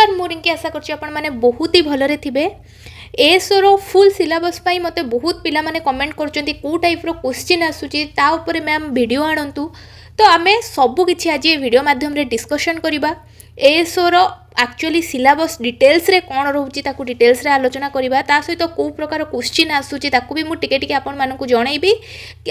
नमस्कार मु रिंकी आशा करछि आपण माने बहुत ही भलरे थिबे। एएसओ रो फुल सिलेबस पाई मते बहुत पिला माने कमेंट करचंती को टाइप रो क्वेश्चन आसुची ता ऊपर मैम वीडियो आनंतु। तो आमे सब किछि आज ये वीडियो माध्यम रे डिस्कशन करिबा। एएसओ रो एक्चुअली सिलेबस डिटेल्स रे कोन रहउची ताकू डिटेल्स रे आलोचना करिबा। ता सहित को प्रकार क्वेश्चन आसुची ताकू भी मु टिके टिके आपण मानकु जणैबी,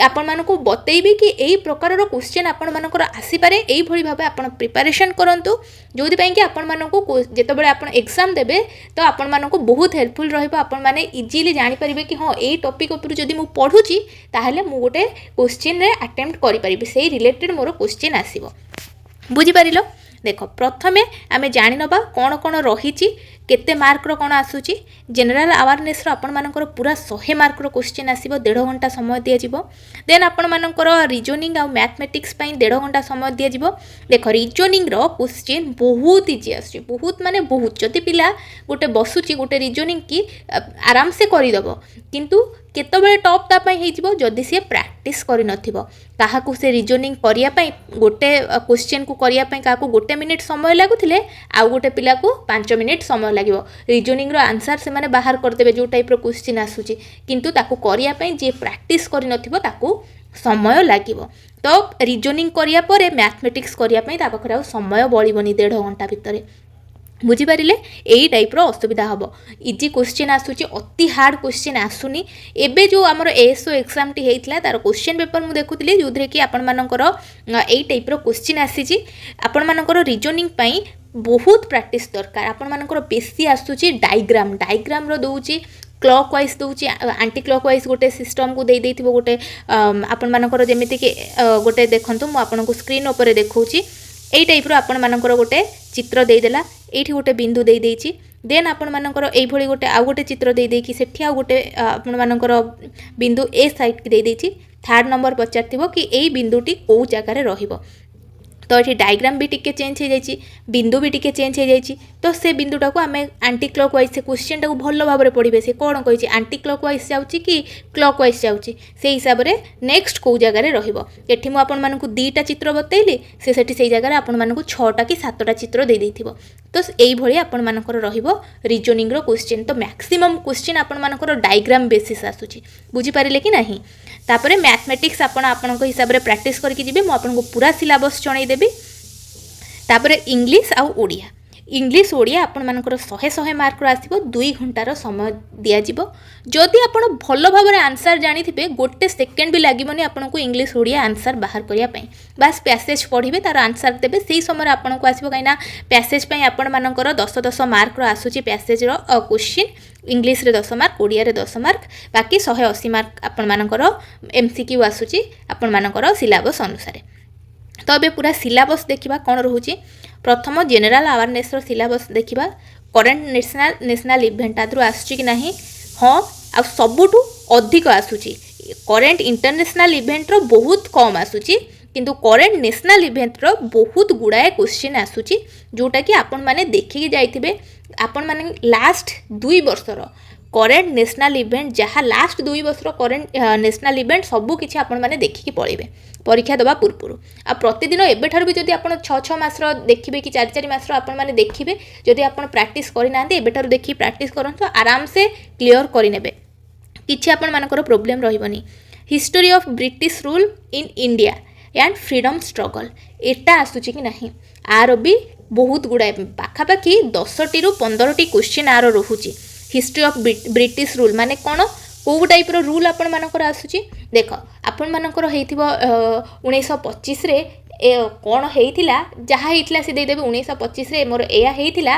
आपण मानकु बतैबी कि एई प्रकार रो क्वेश्चन आपण मानकर आसी पारे। एई भली भाबे आपण प्रिपरेशन करंतु जोदि पई कि आपण मानकु जेतेबेले आपण एग्जाम देबे तो आपण मानकु बहुत हेल्पफुल रहइबो। आपण माने इजीली जानि परिबे कि हां एई टॉपिक ऊपर जदि मु पढुची ताहले मु गोटे क्वेश्चन रे अटेम्प्ट करि परिबे, सेही रिलेटेड मोर क्वेश्चन आसीबो। बुझि पारिलो? देख प्रथमे आमे जानि नबा कोन कोन रहिची, केते मार्क रो कोन आसुची। जनरल अवेयरनेस रो आपण मानकर पूरा 100 मार्क रो क्वेश्चन आसीबो, 1.5 घंटा समय दिया जिवो। देन आपण मानकर रीजनिंग आ मैथमेटिक्स पई 1.5 घंटा समय दिया जिवो। देख रीजनिंग रो क्वेश्चन बहुत इजी आसी, बहुत माने बहुत। जदि पिला गोटे बसुची गोटे रीजनिंग की आराम से करि दबो, किंतु केतबेले टॉप ता पई हेजिबो जदि से प्रैक्टिस करि नथिबो। काहाकू से रीजनिंग करिया पई गोटे क्वेश्चन को करिया पई काहाकू गोटे मिनिट समय लागुथिले, आ गोटे पिला को 5 मिनिट समय लागिवो। रीजनिंग रो आंसर से माने बाहर कर देबे जो टाइप रो क्वेश्चन आसुची, किंतु ताकू करिया पई जे प्रैक्टिस करि नथिबो ताकू समय लागिवो। तो रीजनिंग करिया परे मैथमेटिक्स करिया पई ता पाखरे आ समय बळिबोनी 1.5 घंटा भितरे। बुझी पारिले एई टाइप रो असुविधा हबो। इजी क्वेश्चन आसुची, अति हार्ड क्वेश्चन आसुनी। एबे जो हमर एएसओ एग्जाम टी हेइतला तार क्वेश्चन पेपर मु देखुतली जोधरे कि आपण मानकर एई टाइप रो क्वेश्चन आसीची। आपण मानकर रीजनिंग पई बहुत प्रैक्टिस दरकार। आपण मानकर बेसी आसुची डायग्राम रो दोउची, क्लॉक वाइज दोउची, एंटी क्लॉक वाइज गोटे सिस्टम को दे देथिबो। गोटे आपण मानकर जेमिति कि गोटे देखंतु मु आपनको स्क्रीन ऊपर देखौची। एई टाइप रो आपण मानकर गोटे चित्र दे देला, एठी गोटे बिंदु दे देइची। देन आपण मानकर एई भली गोटे आ गोटे चित्र दे देकी सेठी आ गोटे आपण मानकर बिंदु ए साइड की दे देइची। थर्ड नंबर पचारथिबो कि एई बिंदुटी को जगह रे रहिबो। तो ये डायग्राम भी टिके चेंज हो जाइए, बिंदु भी टिके चेंज हो जाइए। तो से बिंदुटा को आम एंटी क्लॉक वाइज से क्वेश्चन टाक भल भाव में पढ़े। से कौन कही एंटी क्लॉक वाइज जाऊँगी कि क्लॉक वाइज जाऊँगी, से हिसाब से नेक्स्ट कौ जगार रही मुझे दुईटा चित्र बतैली, से जगह आपण 6टा कि 7टा चित्र दे देथिबो। तो यही आपण मानकर रहिबो रीजनिंग रो क्वेश्चन। तो मैक्सिमम क्वेश्चन आपण मानकर डायग्राम बेसिस आसुची। बुझी पारिले कि नहीं? तापरे मैथमेटिक्स आपण हिसाब से प्रैक्टिस करके जिबे। मु आपनको पूरा सिलेबस जणाई देबी। तापरे इंग्लिश आ ओडिया, इंग्लिश ओडिया आपण मानकर 100 मार्क रो आसीबो। 2 घंटार समय दिया जिवो। जदि आपण भल भाव में आंसर जानिथिबे गोटे सेकेंड भी लागिबोनी आपनको इंग्लिश ओडिया आंसर बाहर करिया पई। बस पैसेज पढ़िबे, तार आंसर देबे, सेही समय आपनको आसीबो। काइना पैसेज पई आपण मानकर 10 मार्क रो आसुची पैसेज रो क्वेश्चन। इंग्लिश रे 10 मार्क, ओडिया रे 10 मार्क, बाकी 180 मार्क आपण मानकर एमसीक्यू आसुची आपण मानकर सिलेबस अनुसार। तो अबे पूरा सिलेबस देखिबा कोन रहउची। प्रथम जनरल अवेयरनेस रो सिलेबस देखिबा। करंट नेशनल इवेंट आदरो आसुची कि नाही? हाँ, आ सबुठू अधिक आसुची। करंट इंटरनेशनल इवेंट रो बहुत कम आसुची, किंतु करंट नेशनल इवेंट रो बहुत गुड़ाए क्वेश्चन आसुची, जोटा कि आपण माने देखि जाइथिबे। आपण माने लास्ट 2 वर्षर करंट नेशनल इवेंट जहाँ लास्ट 2 वर्षर करंट नेशनल इवेंट सबू किछि आपण माने देखिकी पळिबे परीक्षा दबा पूर्व। आ प्रतिदिन एबेठार भी जदि आपण 6 मासर देखिबे कि 4 मासर आपण माने देखिबे, जदि आपण प्रैक्टिस करि नांते एबेठार देखि प्रैक्टिस करंतो, आराम से क्लियर करि नेबे, किछि आपण मानकर प्रॉब्लम रहिबनी। History of British rule in India and freedom struggle एटा आसुची कि नाही? आर भी बहुत गुड़ाए पाखापाखि 10 रु 15 क्वेश्चन आर रहुची। हिस्ट्री ऑफ ब्रिटिश रूल माने कौन, कौ टाइप रो रूल आपण मानकर आसुची। देख आपण मानकर हेइथिबो 1925 रे कौन हेइथिला, जहाँ हेइथिला से दे देबे 1925 रे मोर एया हेइथिला।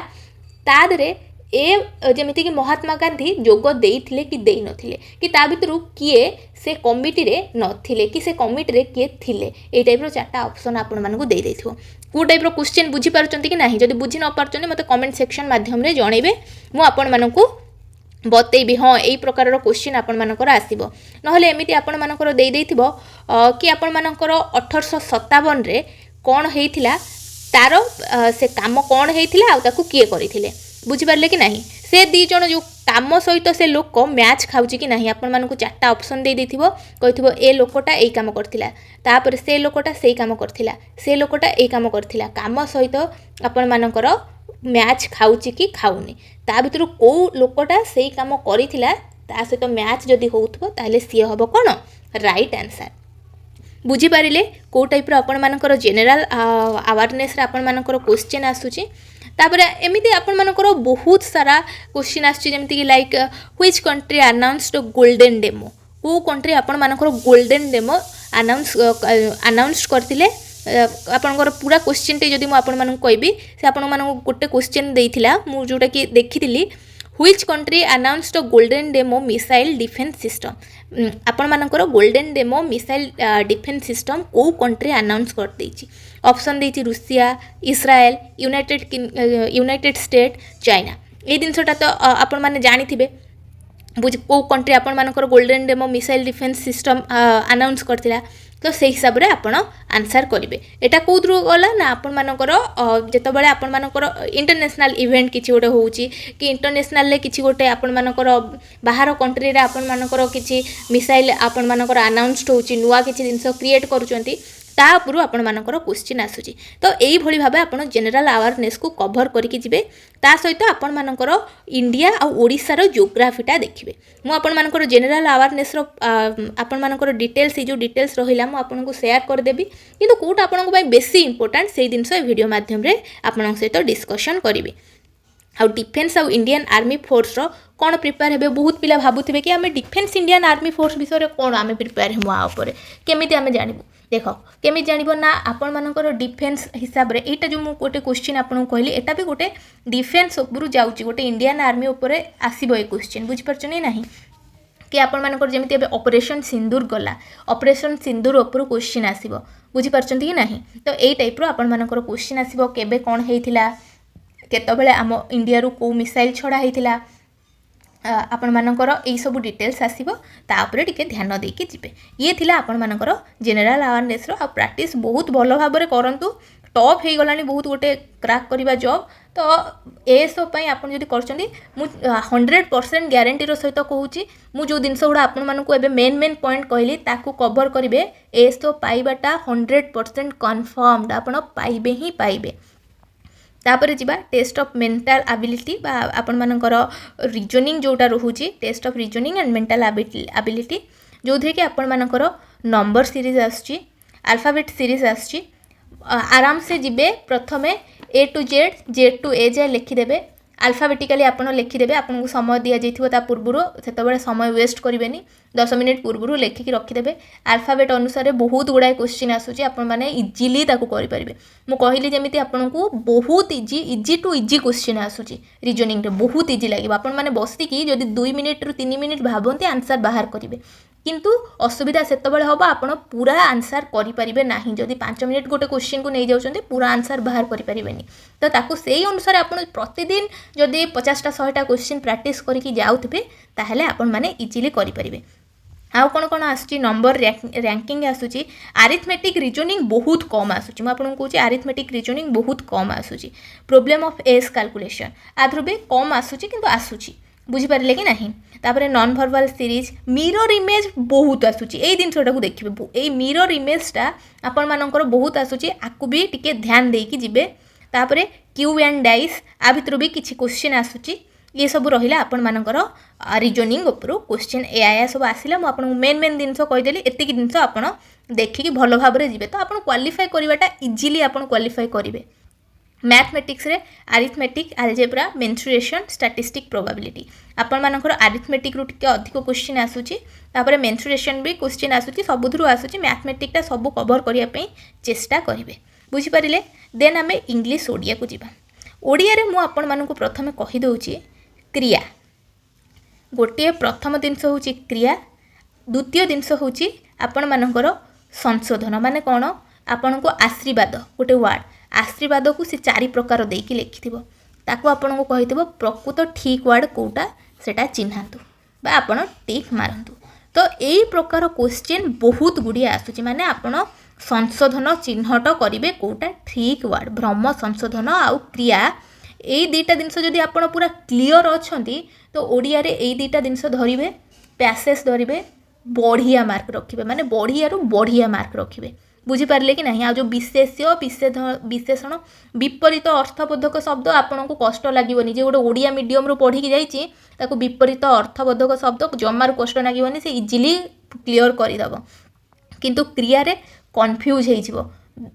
ता दरे ए जेमिति कि महात्मा गांधी जोग देइथिले कि देइ नथिले, कि ता भितरु किए से कमिटी रे नथिले, कि से कमिटी रे किए थिले, ए टाइप रो 4टा ऑप्शन आपण मानकु देइ देथिबो। को टाइप रो क्वेश्चन बुझी पारचंती कि नाही? जदि बुझी न पारचंती मते कमेंट सेक्शन माध्यम रे जणैबे, मु आपण मानकु बतैबी। हाँ, यही प्रकार क्वेश्चन आपण मानकर आसीबो। नहले एमिति आपण मानकर देइ देथिबो कि आपण मानकर 1857 रे कोन हेइथिला, तारो से काम कोन हेइथिला आ ताकू किए करिथिले। बुझी पारले कि नाही? से 2 जण जो काम सहित से लोक मैच खाउची कि नाही आपण मानकु 4टा ऑप्शन दे देथिबो। कहिथिबो ए लोकटा एई काम करथिला, तापर से लोकटा सेई काम करथिला, से लोकटा एई काम करथिला। काम सहित आपण मानकर मैच खाऊची कि खाऊनी ता भितर कौ लोकटा से कम करिथिला ता सहित मैच जदि होउथबो ताले सी हम कौन राइट आंसर बुझी पारिले को टाइप आपण मानकर जनरल अवेयरनेस रे आपण मानकर क्वेश्चन आसुची तापर एमिति आपण मानकर बहुत सारा क्वेश्चन आसुची जेमति कि like which country announced golden demo को कंट्री आपण मानकर गोल्डन डेमो अनाउंस करथिले आपणकर पूरा क्वेश्चन टे जदि मु आपण मानक कहबी से आपण मानक गोटे क्वेश्चन देइथिला मु जोटा कि देखिथिली which country announced golden dome missile defence system आपण मानकर golden dome missile defence system को कंट्री अनाउंस कर देछि ऑप्शन देछि Russia Israel United State China ए दिनसटा तो आपण माने जानिथिबे बुझ को कंट्री आपण मानकर golden dome missile defence system announce करथिला तो से हिसाब रे आपण आंसर करेंगे एटा कौद्रु गला ना आपण मानकर जेत बळे आपण मानकर इंटरनेशनल इवेंट किछि गोटे होउची कि इंटरनेशनल ले किछि गोटे आपण मानकर बाहर कंट्री रे आपण मानकर किछि मिसाइल आपण मानकर अनाउंस्ड होउची नुवा किछि दिनस क्रिएट करूचंती ता उपरु आपण मानकर क्वेश्चन आसुची तो एई भली भाबे आपण जनरल अवेयरनेस को कवर करके जिबे ता सहित आपण मानकर इंडिया आ ओडिसा रो जियोग्राफीटा देखिबे मु आपण मानकर जनरल अवेयरनेस रो आपण मानकर डिटेल्स जो डिटेल्स रहिला मु आपण को शेयर कर देबी किंतु कोटा आपण को बेसी इंपोर्टेंट सेही दिनस ए वीडियो माध्यम रे आपण सहित डिस्कशन करिवे आउ डिफेन्स आउ इंडियन आर्मी फोर्स रो कौन प्रिपेयर हेबे बहुत पिला भाबुथिबे कि आमे डिफेन्स इंडियन आर्मी फोर्स विषय रे कोन आमे प्रिपेयर हेमु आ ऊपर केमिति आमे जानिबु देख केमी जानिबो ना आपण मानकर डिफेन्स हिसाब रे एटा जो मु गोटे क्वेश्चन आपन कहली एटा भी गोटे डिफेन्स उपरु जाउची गोटे इंडियन आर्मी ऊपर आसीबो ए क्वेश्चन बुझ परछनी नाही कि आपण मानकर जेमिति एबे ऑपरेशन सिंदूर गला ऑपरेशन सिंदूर ऊपर क्वेश्चन आसीबो बुझी परछंती कि नाही तो एई टाइप रो आपण मानकर क्वेश्चन आसीबो केबे कोन हेइथिला केतो बेले आम इंडिया रू को मिसाइल छड़ा हेइथिला आपण मानकर एई सब डिटेल्स आसीबो ता ऊपर टिके ध्यान देके जिबे ये थिला आपण मानकर जनरल अवेयरनेस रो आ प्रैक्टिस बहुत भलो भाबरे करंतु टॉप हे गलानी बहुत गोटे क्रैक करबा जॉब तो एएसओ पई आपण जदी करचंदी मु 100% ग्यारंटी रो सहित कहूची मु जो दिन गुड़ा आपण मानकू एबे मेन पॉइंट कहली ताकू कवर करिवे एएसओ पाइबाटा 100% कन्फर्मड आपण पाइबे ही पाइबे तापर जीवा टेस्ट ऑफ मेंटल एबिलिटी बा आपण मानकर रीजनिंग जोटा रहूची test of reasoning and mental ability जो थे कि आपण मानकर नंबर सीरीज आसची अल्फाबेट सीरीज आसची आराम से जीवे प्रथमे A to Z to A जाए लिखिदेवे अल्फाबेटिकली आपण लिखिदेवे आपन को समय दिया जाइथिबो ता पूर्वरु सेतबेले समय वेस्ट करिवेनी 10 मिनिट पूर्वरु लेखिक रखिदेवे अल्फाबेट अनुसार बहुत गुड़ाए क्वेश्चन आसुची आपण माने इजीली ताकू करि परिबे मु कहली जेमिति आपण को बहुत इजी टू इजी क्वेश्चन आसुची रीजनिंग रे बहुत इजी लागिबो आपण माने बसती कि जदी 2 मिनिट रु 3 मिनिट भाबंती आंसर बाहर करिवे किंतु असुविधा सेतबेले होबो आपण पूरा आंसर करि परिबे नाही जदी 5 मिनिट गोटे क्वेश्चन को नै जाउछन्ते पूरा आंसर बाहर करि परिबेनी तो ताकू सेही अनुसार आपण प्रतिदिन जदी 50टा 100टा क्वेश्चन प्रैक्टिस करिकि जाउथिबे ताहले आपण माने इजीली करि परिबे आउ कोन आसुची नंबर रैंकिंग आसुची अरिथमेटिक रीजनिंग बहुत कम आसुची म आपन कहूची अरिथमेटिक रीजनिंग बहुत कम आसुची प्रॉब्लम ऑफ एज कैलकुलेशन आधुर भी कम आसुची किंतु आसुची बुझी पारे कि नहीं तापर non verbal series mirror image बहुत आसुची ए जिनसटा को देखिबे ए मिरर इमेजटा आपण मानकर बहुत आसुची आकु भी टिके ध्यान देकी जिबे तापर क्यू एंड डाइस आ भितर भी किछि क्वेश्चन आसुची ये सब रहिला आपण मानकर रीजनिंग ऊपर क्वेश्चन ए आया सब आसिला मु आपण मेन जिनस कहिदेली एतिक जिनस आपण देखिकी भलो भाबरे जिबे तो आपण क्वालिफाई करबाटा इजीली आपण क्वालिफाई करिवे मैथमेटिक्स रे arithmetic algebra mensuration statistic probability आपण मानकर अरिथमेटिक रु टिके अधिक क्वेश्चन आसुची तापर मेंसुरेशन भी क्वेश्चन आसुची सबुथरु आसुची मैथमेटिक टा सब कवर करिया पई चेष्टा करिवे बुझी परिले देन हमें इंग्लिश ओडिया को जिबा ओडिया रे मु आपण मानकु प्रथमे कहि दउची क्रिया गोटे प्रथम जिनस होची क्रिया द्वितीय जिनस होची आपण मानकर संशोधन माने कोन आपण को आशीर्वाद गोटे वर्ड आशीर्वाद को से 4 प्रकार देकी लिखिथिबो ताको आपण को कहिथिबो प्रकृत ठीक वर्ड कोटा सेटा चिन्हातु बा आपण टिक मारंतु तो एई प्रकार क्वेश्चन बहुत गुडिया आसुची माने आपण संशोधन चिन्हट करिवे कोटा ठीक वर्ड भ्रम संशोधन आउ क्रिया एई दुईटा जिनस जदि आपण पूरा क्लियर अछंती तो ओडिया रे एई दुईटा जिनस धरिवे पैसेज धरिवे बढ़िया मार्क रखिबे माने बढ़िया रु बढ़िया मार्क रखिबे बुझीपारे कि ना। आ जो विशेष्य विशेषण विपरीत अर्थबोधक शब्द आपन को कष्ट लगे जे गोटे ओडिया मीडियम पढ़ी जाइए विपरीत अर्थबोधक शब्द जमार कष्ट लगे से इजिली क्लीयर करदेव किंतु क्रिया रे कन्फ्यूज हो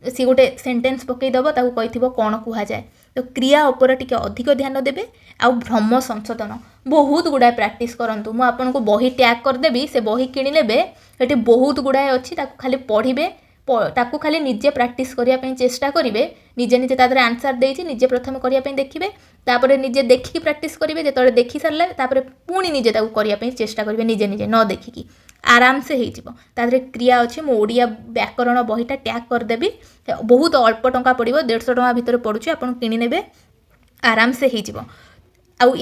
सी गोटे सेंटेंस पकईदेव कही कौन कह जाए तो क्रिया उपर टिके अधिक ध्यान देवे आउ भ्रम संशोधन बहुत गुड़ाए प्रैक्टिस करूँ मुझे आपको बही टैग करदेवी से बही किणिने ये बहुत गुड़ाए अच्छी खाली पढ़े ताकू खाली निजे प्रैक्टिस करने चेष्टा करेंगे निजे निजे तादर आंसर देती निजे प्रथम करने देखिए तापर निजे देखिकी प्रैक्टिस करेंगे जो देखी सारे पुणी निजे करने चेष्टा करेंगे निजे निजे न देखिकी आराम से हो क्रिया अच्छे मो ओडिया व्याकरण बहीटा टैग करदेवी बहुत अल्प टंका पड़ो 150 टंका भितर पड़ुची आपन किणी नेबे आराम से हो आउ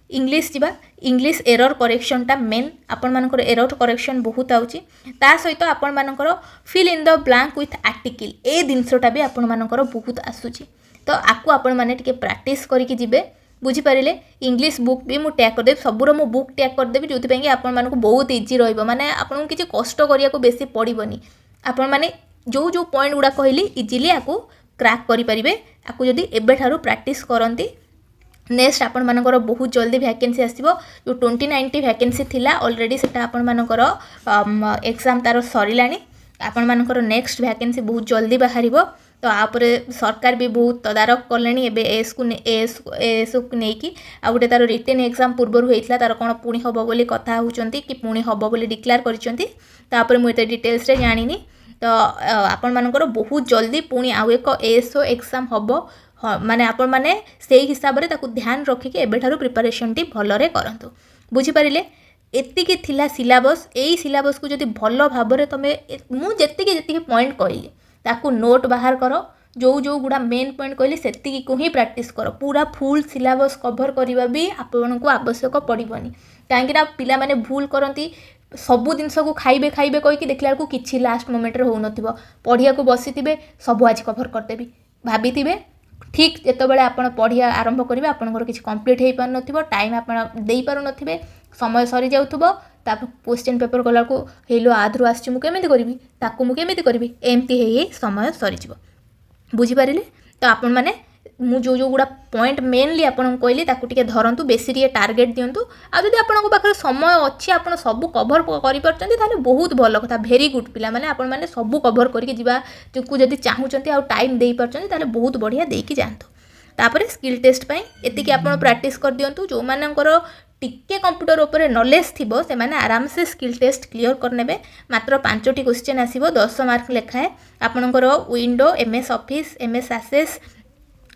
इंग्लिश जीवा इंग्लिश एरर करेक्शनटा मेन आपण मानकर एरर करेक्शन बहुत आउची ता सहित आपण मानकर fill in the blank with article ए जिनसटा भी आपण मानकर बहुत आसुची तो आपको आपण माने टिके प्रैक्टिस करके जिबे बुझीपारे इंग्लिश बुक भी मुझे टैग करदेवी सबूर मु बुक टैग करदेवी जो आपण मानक बहुत इजी रहिबो माने आपन किसी कष्ट करिया को बेसी पड़िबनी आपण माने जो जो पॉइंट गुड़ा कहली इजिली आपको क्रैक करि परिबे आपको जदी एबे ठारू प्रैक्टिस करंती नेक्स्ट आपण मानकर बहुत जल्दी वैकेंसी आसीबो जो 2090 वैकेंसी थिला ऑलरेडी सेटा आपण मानकर एग्जाम तार सरिलानी आपण मानकर नेक्स्ट वैकेंसी बहुत जल्दी बाहरिबो तो आपरे सरकार भी बहुत तदारक कलेनी एबे एस को नेकी आ गोटे तार रिटन एग्जाम पूर्वर होइतला तार कोन पुणी हबो बोली कथा होचंती कि पुणी हबो बोली डिक्लेयर करिसंती तापर मु एते डिटेल्स रे जानिनी तो आपण मानकर बहुत जल्दी पुणी आउ एक एसओ एग्जाम हबो माने आपण माने सेही हिसाब रे ताकू ध्यान रखिके एबे ठारू प्रिपरेशन टी भलो रे करंतु बुझी परिले एतिकी थिला सिलेबस एई सिलेबस को जदी भलो भाबरे तमे मु जेतिकी पॉइंट कहली ताकू नोट बाहर करो जो जो गुड़ा मेन पॉइंट कहली सेतिकी को ही प्रैक्टिस करो पूरा फुल सिलेबस कवर करबा भी आपन को आवश्यक पड़िबनी काहेकि ना पिला माने भूल करंती सबु जिनस को खाइबे खाइबे कहि कि देखला को किछि लास्ट मोमेंट रे हो नथिबो पढ़िया को बसिथिबे सब आज कवर करदेबी भाबिथिबे ठीक जेतबेले आपण पढ़िया आरंभ करिवे आपनकर किछि कंप्लीट हेइ पार नथिबो टाइम आपण देई पारु नथिबे समय सरी जाउथबो तापर क्वेश्चन पेपर गला को हेलो आधरु आछि मु केमिति करबी ताकू मु केमिति करबी एमती हेइ समय सरी जिवो बुझी पारिले तो आपण माने मु जो जो गुड़ा पॉइंट मेनली आपन कहली ताकू टिके धरंतु बेसी टिके टार्गेट दियंतु आ जदी आपन पाखरे समय अछि आपन सब कवर करि परचंती ताले बहुत भलो कथा भेरी गुड पिला माने आपन माने सब कवर करके जिबा जकू जदी चाहुचंती आ टाइम देई परचंती ताले बहुत बढ़िया देकी जानतु तापर स्किल टेस्ट पई एतिकी आपन प्रैक्टिस कर दियंतु जो मानकर टिके कंप्यूटर ऊपर नॉलेज थिबो से माने आराम से स्किल टेस्ट क्लियर करनेबे मात्र 5टी क्वेश्चन आसीबो 10 मार्क लेखा है आपनकर window MS office MS access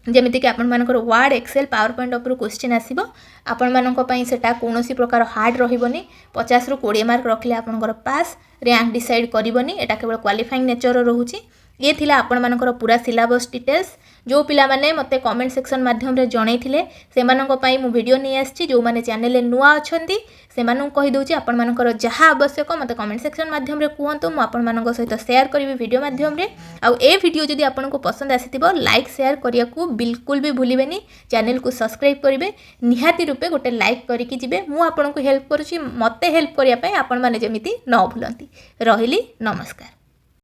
जमीती कि आपण मानकर वर्ड एक्सेल पावर पॉइंट ऊपर क्वेश्चन आसीबो आपण मानक पई सेटा कोनोसी प्रकार हार्ड रहिबोनी 50 रु 20 मार्क रखले आपनकर पास रैंक डिसाइड करिबोनी एटा केवल क्वालिफाइंग नेचर रहुची ये थिला आपण मानकर पूरा सिलेबस डिटेल्स जो पिला माने मते कमेंट सेक्शन माध्यम रे जणै थिले सेमानक पई मु वीडियो नै आछि जो माने चैनल रे नुआ अछंती सेमानक कहि दोछि आपण मानकर जहा आवश्यक मते कमेंट सेक्शन माध्यम रे कुहंतु मु आपण मानक सहित शेयर करिवि वीडियो माध्यम रे आ ए वीडियो जदि आपण को पसंद आसीथिबो लाइक शेयर करिया को बिल्कुल भी भूलिबेनी चैनल को सब्सक्राइब करिवे निहाती रूपे गोटे लाइक करिकि जिवे मु आपण को हेल्प करूछि मते हेल्प करिया पई आपण माने जेमिति न भूलंती रहिली नमस्कार।